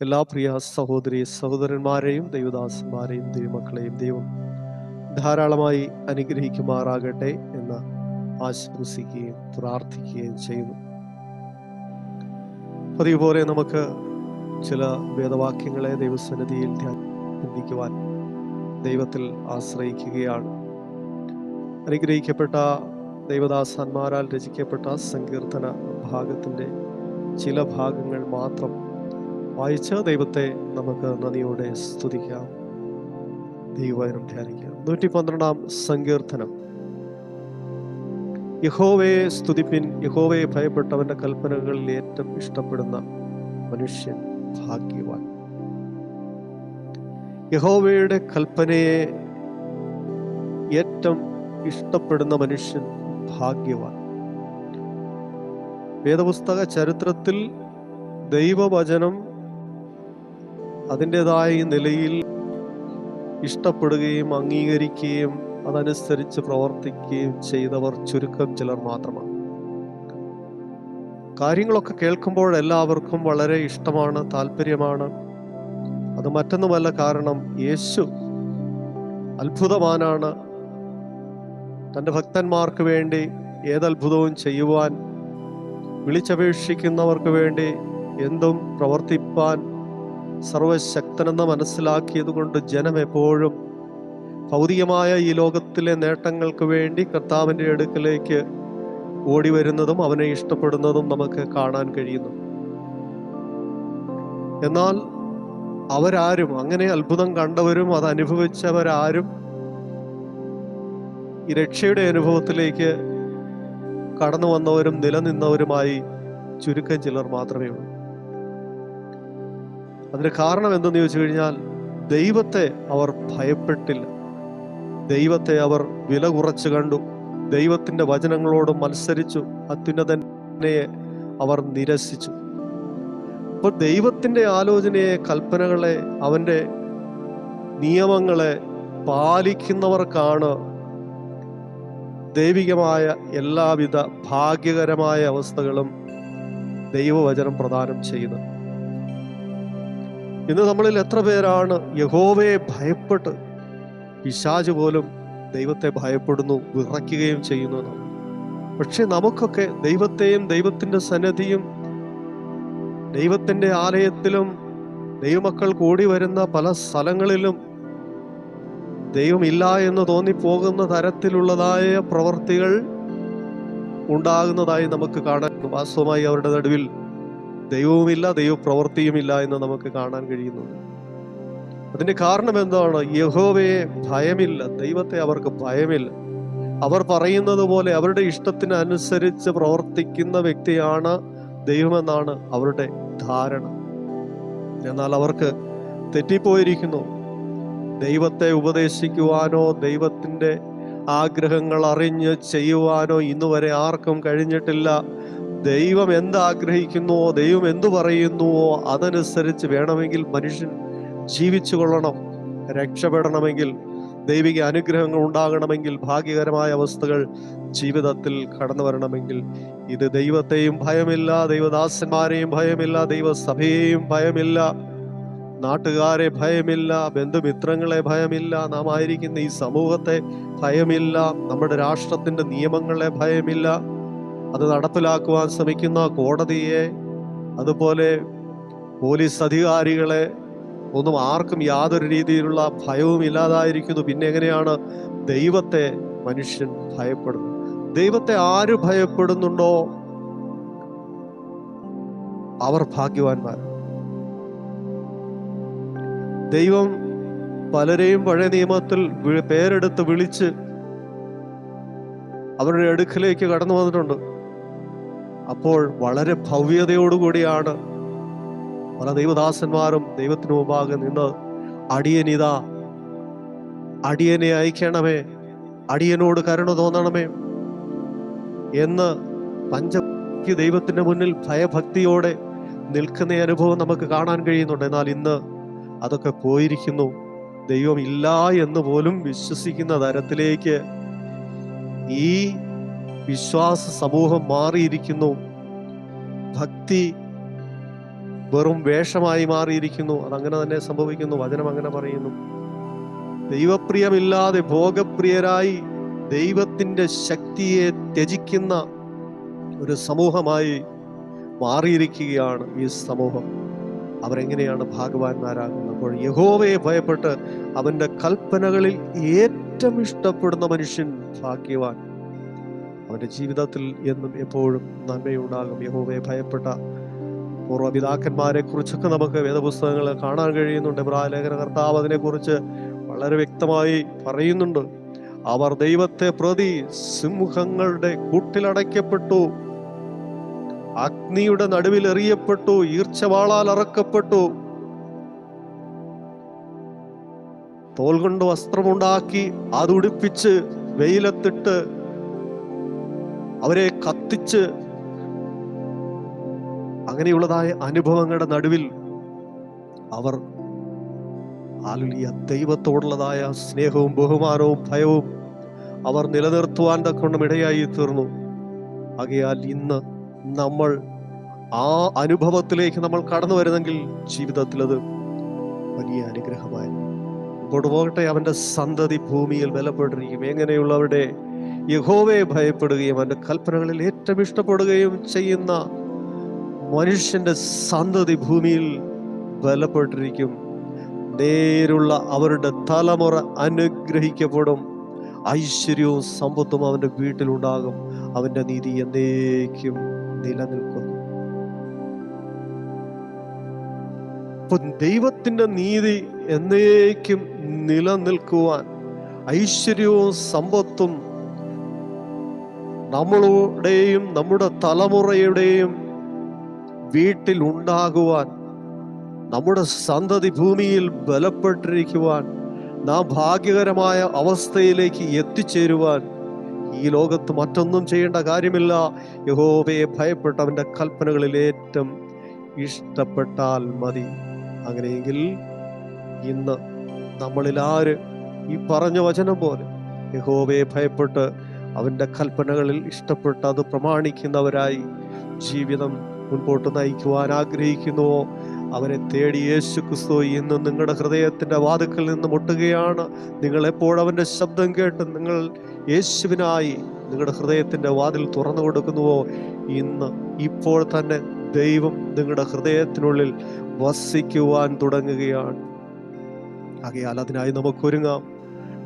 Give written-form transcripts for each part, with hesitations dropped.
എല്ലാ പ്രിയ സഹോദരി സഹോദരന്മാരെയും ദൈവദാസന്മാരെയും ദൈവമക്കളെയും ദൈവം ധാരാളമായി അനുഗ്രഹിക്കുമാറാകട്ടെ എന്ന് ആശംസിക്കുകയും പ്രാർത്ഥിക്കുകയും ചെയ്യുന്നു. പതിവ് പോലെ നമുക്ക് ചില വേദവാക്യങ്ങളെ ദൈവസന്നിധിയിൽ ചിന്തിക്കുവാൻ ദൈവത്തിൽ ആശ്രയിക്കുകയാണ്. അനുഗ്രഹിക്കപ്പെട്ട ദൈവദാസന്മാരാൽ രചിക്കപ്പെട്ട സങ്കീർത്തന ഭാഗത്തിൻ്റെ ചില ഭാഗങ്ങൾ മാത്രം വായിച്ച് ദൈവത്തെ നമുക്ക് നന്ദിയോടെ സ്തുതിക്കാം, ദൈവവചനം ധ്യാനിക്കാം. 112 സങ്കീർത്തനം. യഹോവയെ സ്തുതിപ്പിൻ, യഹോവയെ ഭയപ്പെട്ടവന്റെ കൽപ്പനകളിൽ ഏറ്റവും ഇഷ്ടപ്പെടുന്ന മനുഷ്യൻ ഭാഗ്യവാൻ. യഹോവയുടെ കൽപ്പനയെ ഏറ്റവും ഇഷ്ടപ്പെടുന്ന മനുഷ്യൻ ഭാഗ്യവാൻ. വേദപുസ്തക ചരിത്രത്തിൽ ദൈവവചനം അതിൻ്റെതായ നിലയിൽ ഇഷ്ടപ്പെടുകയും അംഗീകരിക്കുകയും അതനുസരിച്ച് പ്രവർത്തിക്കുകയും ചെയ്തവർ ചുരുക്കം ചിലർ മാത്രമാണ്. കാര്യങ്ങളൊക്കെ കേൾക്കുമ്പോൾ എല്ലാവർക്കും വളരെ ഇഷ്ടമാണ്, താല്പര്യമാണ്. അത് മറ്റൊന്നുമല്ല, കാരണം യേശു അത്ഭുതവാനാണ്. തൻ്റെ ഭക്തന്മാർക്ക് വേണ്ടി ഏതത്ഭുതവും ചെയ്യുവാൻ, വിളിച്ചപേക്ഷിക്കുന്നവർക്ക് വേണ്ടി എന്തും പ്രവർത്തിപ്പാൻ സർവശക്തനെന്ന് മനസ്സിലാക്കിയത് കൊണ്ട് ജനം എപ്പോഴും ഭൗതികമായ ഈ ലോകത്തിലെ നേട്ടങ്ങൾക്ക് വേണ്ടി കർത്താവിൻ്റെ അടുക്കലേക്ക് ഓടി വരുന്നതും അവനെ ഇഷ്ടപ്പെടുന്നതും നമുക്ക് കാണാൻ കഴിയുന്നു. എന്നാൽ അവരാരും, അങ്ങനെ അത്ഭുതം കണ്ടവരും അത് അനുഭവിച്ചവരാരും ഈ രക്ഷയുടെ അനുഭവത്തിലേക്ക് കടന്നു വന്നവരും നിലനിന്നവരുമായി ചുരുക്കം ചിലർ മാത്രമേ ഉള്ളൂ. അതിന് കാരണം എന്തെന്ന് ചോദിച്ചു കഴിഞ്ഞാൽ, ദൈവത്തെ അവർ ഭയപ്പെട്ടില്ല, ദൈവത്തെ അവർ വില കുറച്ച് കണ്ടു, ദൈവത്തിന്റെ വചനങ്ങളോട് മത്സരിച്ചു, അത്യുന്നതനെ അവർ നിരസിച്ചു. അപ്പോൾ ദൈവത്തിന്റെ ആലോചനയെ, കൽപ്പനകളെ, അവന്റെ നിയമങ്ങളെ പാലിക്കുന്നവർക്കാണ് ദൈവികമായ എല്ലാവിധ ഭാഗ്യകരമായ അവസ്ഥകളും ദൈവവചനം പ്രദാനം ചെയ്യുന്നത്. ഇന്ന് നമ്മളിൽ എത്ര പേരാണ് യഹോവയെ ഭയപ്പെട്ട്, പിശാച് പോലും ദൈവത്തെ ഭയപ്പെടുന്നു, വിറയ്ക്കുകയും ചെയ്യുന്നു. പക്ഷെ നമുക്കൊക്കെ ദൈവത്തെയും ദൈവത്തിന്റെ സന്നിധിയും ദൈവത്തിന്റെ ആലയത്തിലും ദൈവമക്കൾ കൂടി വരുന്ന പല സ്ഥലങ്ങളിലും ദൈവമില്ല എന്ന് തോന്നിപ്പോകുന്ന തരത്തിലുള്ളതായ പ്രവർത്തികൾ ഉണ്ടാകുന്നതായി നമുക്ക് കാണാൻ, വാസ്തവമായി അവരുടെ നടുവിൽ ദൈവവുമില്ല, ദൈവപ്രവൃത്തിയുമില്ല എന്ന് നമുക്ക് കാണാൻ കഴിയുന്നുണ്ട്. അതിന്റെ കാരണം എന്താണ്? യഹോവയെ ഭയമില്ല, ദൈവത്തെ അവർക്ക് ഭയമില്ല. അവർ പറയുന്നത് പോലെ അവരുടെ ഇഷ്ടത്തിന് അനുസരിച്ച് പ്രവർത്തിക്കുന്ന വ്യക്തിയാണ് ദൈവമെന്നാണ് അവരുടെ ധാരണ. എന്നാൽ അവർക്ക് തെറ്റിപ്പോയിരിക്കുന്നു. ദൈവത്തെ ഉപദേശിക്കുവാനോ ദൈവത്തിന്റെ ആഗ്രഹങ്ങൾ അറിഞ്ഞ് ചെയ്യുവാനോ ഇന്നുവരെ ആർക്കും കഴിഞ്ഞിട്ടില്ല. ദൈവം എന്താഗ്രഹിക്കുന്നുവോ, ദൈവം എന്തു പറയുന്നുവോ അതനുസരിച്ച് വേണമെങ്കിൽ മനുഷ്യൻ ജീവിച്ചു കൊള്ളണം. രക്ഷപ്പെടണമെങ്കിൽ, ദൈവിക അനുഗ്രഹങ്ങൾ ഉണ്ടാകണമെങ്കിൽ, ഭാഗ്യകരമായ അവസ്ഥകൾ ജീവിതത്തിൽ കടന്നു വരണമെങ്കിൽ ഇത് ദൈവത്തെയും ഭയമില്ല, ദൈവദാസന്മാരെയും ഭയമില്ല, ദൈവസഭയെയും ഭയമില്ല, നാട്ടുകാരെ ഭയമില്ല, ബന്ധുമിത്രങ്ങളെ ഭയമില്ല, നാം ആയിരിക്കുന്ന ഈ സമൂഹത്തെ ഭയമില്ല, നമ്മുടെ രാഷ്ട്രത്തിന്റെ നിയമങ്ങളെ ഭയമില്ല, അത് നടപ്പിലാക്കുവാൻ ശ്രമിക്കുന്ന കോടതിയെ, അതുപോലെ പോലീസ് അധികാരികളെ ഒന്നും ആർക്കും യാതൊരു രീതിയിലുള്ള ഭയവും ഇല്ലാതായിരിക്കുന്നു. പിന്നെ എങ്ങനെയാണ് ദൈവത്തെ മനുഷ്യൻ ഭയപ്പെടുന്നത്? ദൈവത്തെ ആര് ഭയപ്പെടുന്നുണ്ടോ അവർ ഭാഗ്യവാന്മാരാണ്. ദൈവം പലരെയും പഴയ നിയമത്തിൽ പേരെടുത്ത് വിളിച്ച് അവരുടെ അടുക്കിലേക്ക് കടന്നു വന്നിട്ടുണ്ട്. അപ്പോൾ വളരെ ഭവ്യതയോടുകൂടിയാണ് പല ദൈവദാസന്മാരും ദൈവത്തിന് മുമ്പാകെ നിന്ന്, അടിയനിതാ, അടിയനെ അയക്കണമേ, അടിയനോട് കരുണ തോന്നണമേ എന്ന് ദൈവത്തിന്റെ മുന്നിൽ ഭയഭക്തിയോടെ നിൽക്കുന്ന അനുഭവം നമുക്ക് കാണാൻ കഴിയുന്നുണ്ട്. എന്നാൽ ഇന്ന് അതൊക്കെ പോയിരിക്കുന്നു. ദൈവം ഇല്ല എന്ന് പോലും വിശ്വസിക്കുന്ന തരത്തിലേക്ക് ഈ വിശ്വാസ സമൂഹം മാറിയിരിക്കുന്നു. ഭക്തി വെറും വേഷമായി മാറിയിരിക്കുന്നു. അതങ്ങനെ തന്നെ സംഭവിക്കുന്നു. വചനം അങ്ങനെ പറയുന്നു. ദൈവപ്രിയമില്ലാതെ ഭോഗപ്രിയരായി ദൈവത്തിന്റെ ശക്തിയെ ത്യജിക്കുന്ന ഒരു സമൂഹമായി മാറിയിരിക്കുകയാണ് ഈ സമൂഹം. അവരെങ്ങനെയാണ് ഭാഗ്യവാന്മാരാകുന്നത്? അപ്പോൾ യഹോവയെ ഭയപ്പെട്ട് അവന്റെ കൽപ്പനകളിൽ ഏറ്റവും ഇഷ്ടപ്പെടുന്ന മനുഷ്യൻ ഭാഗ്യവാൻ. അവന്റെ ജീവിതത്തിൽ എന്നും എപ്പോഴും നന്മയുണ്ടാകും. യഹോവയെ ഭയപ്പെട്ട പൂർവ്വപിതാക്കന്മാരെ കുറിച്ചൊക്കെ നമുക്ക് വേദപുസ്തകങ്ങളിൽ കാണാൻ കഴിയുന്നുണ്ട്. എബ്രായ ലേഖന കർത്താവ് അതിനെക്കുറിച്ച് വളരെ വ്യക്തമായി പറയുന്നുണ്ട്. അവർ ദൈവത്തെ പ്രതി സിംഹങ്ങളുടെ കൂട്ടിലടയ്ക്കപ്പെട്ടു, അഗ്നിയുടെ നടുവിൽ എറിയപ്പെട്ടു, ഈർച്ചവാളാൽ അറക്കപ്പെട്ടു, തോൽ കൊണ്ട് വസ്ത്രമുണ്ടാക്കി അതുടുപ്പിച്ച് വെയിലത്തിട്ട് അവരെ കത്തിച്ച്, അങ്ങനെയുള്ളതായ അനുഭവങ്ങളുടെ നടുവിൽ അവർ ദൈവത്തോടുള്ളതായ സ്നേഹവും ബഹുമാനവും ഭയവും അവർ നിലനിർത്തുവാൻ തക്കൊണ്ടും ഇടയായി തീർന്നു. ആകയാൽ ഇന്ന് നമ്മൾ ആ അനുഭവത്തിലേക്ക് നമ്മൾ കടന്നു വരുന്നെങ്കിൽ ജീവിതത്തിൽ അത് വലിയ അനുഗ്രഹമായി മുമ്പോട്ട് പോകട്ടെ. അവന്റെ സന്തതി ഭൂമിയിൽ ബലപ്പെട്ടിരിക്കും. എങ്ങനെയുള്ളവരുടെ യഹോവയെ ഭയപ്പെടുകയും അവന്റെ കൽപ്പനകളിൽ ഏറ്റവും ഇഷ്ടപ്പെടുകയും ചെയ്യുന്ന മനുഷ്യന്റെ സന്തതി ഭൂമിയിൽ ബലപ്പെട്ടിരിക്കും. നേരുള്ള അവരുടെ തലമുറ അനുഗ്രഹിക്കപ്പെടും. ഐശ്വര്യവും സമ്പത്തും അവന്റെ വീട്ടിലുണ്ടാകും. അവന്റെ നീതി എന്നേക്കും നിലനിൽക്കുന്നു. അപ്പൊ ദൈവത്തിന്റെ നീതി എന്നേക്കും നിലനിൽക്കുവാൻ, ഐശ്വര്യവും സമ്പത്തും നമ്മളുടെയും നമ്മുടെ തലമുറയുടെയും വീട്ടിൽ ഉണ്ടാകുവാൻ, നമ്മുടെ സന്തതി ഭൂമിയിൽ ബലപ്പെട്ടിരിക്കുവാൻ, നാം ഭാഗ്യകരമായ അവസ്ഥയിലേക്ക് എത്തിച്ചേരുവാൻ ഈ ലോകത്ത് മറ്റൊന്നും ചെയ്യേണ്ട കാര്യമില്ല. യഹോവയെ ഭയപ്പെട്ടവന്റെ കൽപ്പനകളിൽ ഏറ്റവും ഇഷ്ടപ്പെട്ടാൽ മതി. അങ്ങനെയെങ്കിൽ ഇന്ന് നമ്മളിൽ ആര് ഈ പറഞ്ഞ വചനം പോലെ യഹോവയെ ഭയപ്പെട്ട് അവന്റെ കൽപ്പനകളിൽ ഇഷ്ടപ്പെട്ട് അത് പ്രമാണിക്കുന്നവരായി ജീവിതം മുൻപോട്ട് നയിക്കുവാൻ ആഗ്രഹിക്കുന്നുവോ? അവരെ തേടി യേശു ക്രിസ്തു ഇന്ന് നിങ്ങളുടെ ഹൃദയത്തിന്റെ വാതിൽക്കൽ നിന്ന് മുട്ടുകയാണ്. നിങ്ങൾ എപ്പോഴവന്റെ ശബ്ദം കേട്ട് നിങ്ങൾ യേശുവിനായി നിങ്ങളുടെ ഹൃദയത്തിന്റെ വാതിൽ തുറന്നു കൊടുക്കുന്നുവോ, ഇന്ന് ഇപ്പോൾ തന്നെ ദൈവം നിങ്ങളുടെ ഹൃദയത്തിനുള്ളിൽ വസിക്കുവാൻ തുടങ്ങുകയാണ്. ആകയാൽ അതിനായി നമുക്കൊരുങ്ങാം.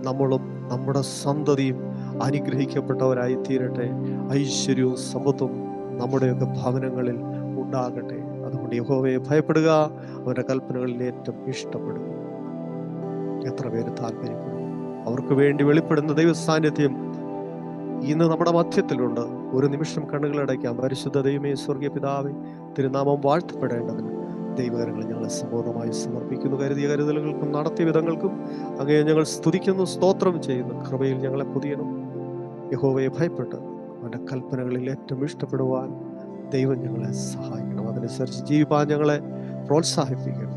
നമ്മളും നമ്മുടെ സന്തതിയും അനുഗ്രഹിക്കപ്പെട്ടവരായി തീരട്ടെ. ഐശ്വര്യവും സമ്പത്തും നമ്മുടെയൊക്കെ ഭവനങ്ങളിൽ ഉണ്ടാകട്ടെ. അതുകൊണ്ട് യഹോവയെ ഭയപ്പെടുക, അവന്റെ കൽപ്പനകളിൽ ഏറ്റവും ഇഷ്ടപ്പെടുക. എത്ര പേര് താല്പര്യപ്പെടും? അവർക്ക് വേണ്ടി വെളിപ്പെടുന്ന ദൈവ സാന്നിധ്യം ഇന്ന് നമ്മുടെ മധ്യത്തിലുണ്ട്. ഒരു നിമിഷം കണ്ണുകളടയ്ക്കാം. പരിശുദ്ധ ദൈവമേ, സ്വർഗീയ പിതാവേ, തിരുനാമം വാഴ്ത്തപ്പെടേണ്ടതിന് ദൈവകരങ്ങൾ ഞങ്ങളെ സമ്പൂർണ്ണമായി സമർപ്പിക്കുന്നു. കരുതിയ കരുതലുകൾക്കും നടത്തിയ വിധങ്ങൾക്കും അങ്ങയെ ഞങ്ങൾ സ്തുതിക്കുന്നു, സ്തോത്രം ചെയ്യുന്നു. കൃപയിൽ ഞങ്ങളെ പുതിയണം. യഹോവയെ ഭയപ്പെട്ട് അവന്റെ കൽപ്പനകളിൽ ഏറ്റവും ഇഷ്ടപ്പെടുവാൻ ദൈവം ഞങ്ങളെ സഹായിക്കണം. അതനുസരിച്ച് ജീവിപ്പാൻ ഞങ്ങളെ പ്രോത്സാഹിപ്പിക്കണം.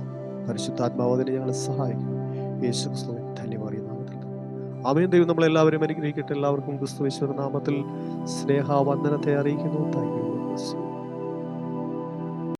പരിശുദ്ധാത്മാവ് അതിനെ ഞങ്ങളെ സഹായിക്കണം. യേശു ക്രിസ്തുവിൻ ധന്യമറിയ നാമത്തിൽ ആമേൻ. ദൈവം നമ്മളെല്ലാവരും അനുഗ്രഹിക്കട്ടെ. എല്ലാവർക്കും ക്രിസ്തു യേശുവിന്റെ നാമത്തിൽ സ്നേഹവന്ദനത്തെ അറിയിക്കുന്നു. Thank you.